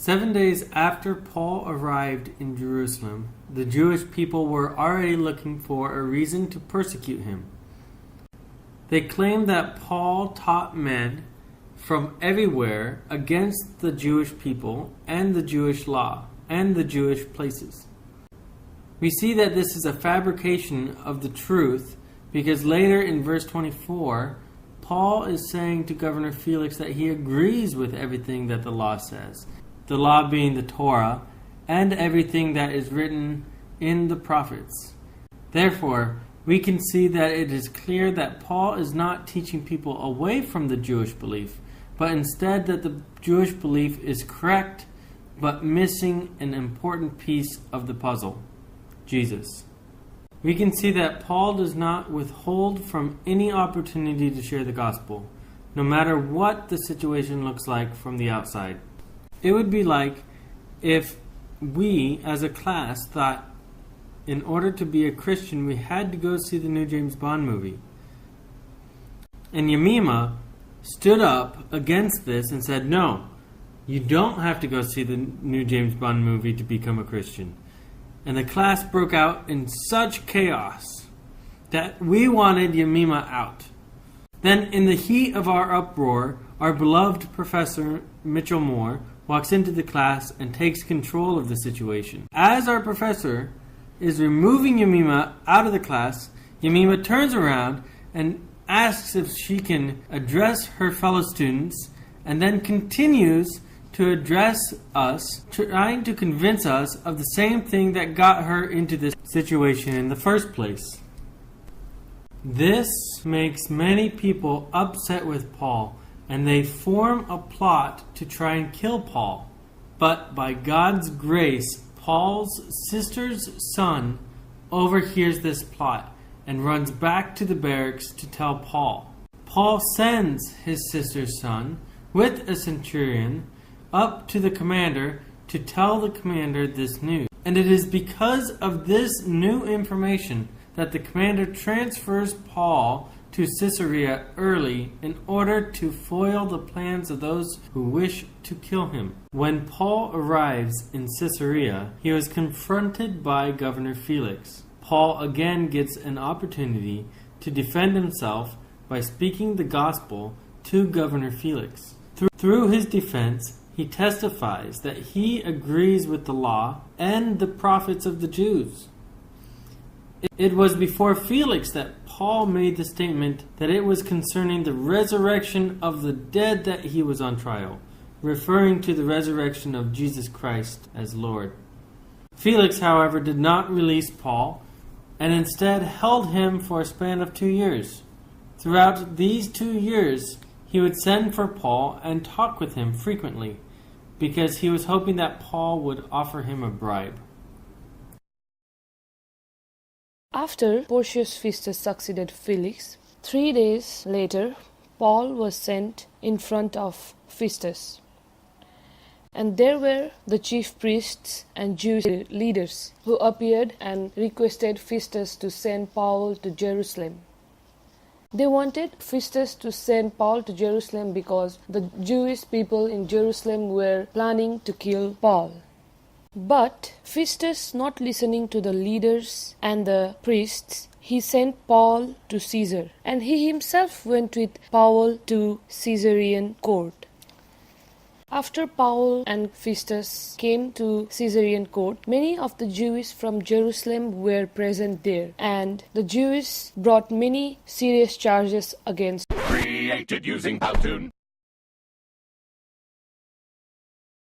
7 days after Paul arrived in Jerusalem, the Jewish people were already looking for a reason to persecute him. They claimed that Paul taught men from everywhere against the Jewish people and the Jewish law and the Jewish places. We see that this is a fabrication of the truth because later in verse 24, Paul is saying to Governor Felix that he agrees with everything that the law says, the law being the Torah, and everything that is written in the prophets. Therefore, we can see that it is clear that Paul is not teaching people away from the Jewish belief, but instead that the Jewish belief is correct, but missing an important piece of the puzzle, Jesus. We can see that Paul does not withhold from any opportunity to share the gospel, no matter what the situation looks like from the outside. It would be like if we, as a class, thought in order to be a Christian, we had to go see the new James Bond movie. And Yemima stood up against this and said, no, you don't have to go see the new James Bond movie to become a Christian. And the class broke out in such chaos that we wanted Yemima out. Then, in the heat of our uproar, our beloved Professor Mitchell Moore walks into the class and takes control of the situation. As our professor is removing Yemima out of the class, Yemima turns around and asks if she can address her fellow students, and then continues to address us, trying to convince us of the same thing that got her into this situation in the first place. This makes many people upset with Paul, and they form a plot to try and kill Paul. But by God's grace, Paul's sister's son overhears this plot and runs back to the barracks to tell Paul. Paul sends his sister's son with a centurion up to the commander to tell the commander this news. And it is because of this new information that the commander transfers Paul to Caesarea early in order to foil the plans of those who wish to kill him. When Paul arrives in Caesarea, he was confronted by Governor Felix. Paul again gets an opportunity to defend himself by speaking the gospel to Governor Felix. Through his defense, he testifies that he agrees with the law and the prophets of the Jews. It was before Felix that Paul made the statement that it was concerning the resurrection of the dead that he was on trial, referring to the resurrection of Jesus Christ as Lord. Felix, however, did not release Paul, and instead held him for a span of 2 years. Throughout these 2 years, he would send for Paul and talk with him frequently, because he was hoping that Paul would offer him a bribe. After Porcius Festus succeeded Felix, 3 days later, Paul was sent in front of Festus. And there were the chief priests and Jewish leaders who appeared and requested Festus to send Paul to Jerusalem. They wanted Festus to send Paul to Jerusalem because the Jewish people in Jerusalem were planning to kill Paul. But Festus, not listening to the leaders and the priests, he sent Paul to Caesar, and he himself went with Paul to Caesarean court. After Paul and Festus came to Caesarean court, many of the Jews from Jerusalem were present there, and the Jews brought many serious charges against Created using Powtoon.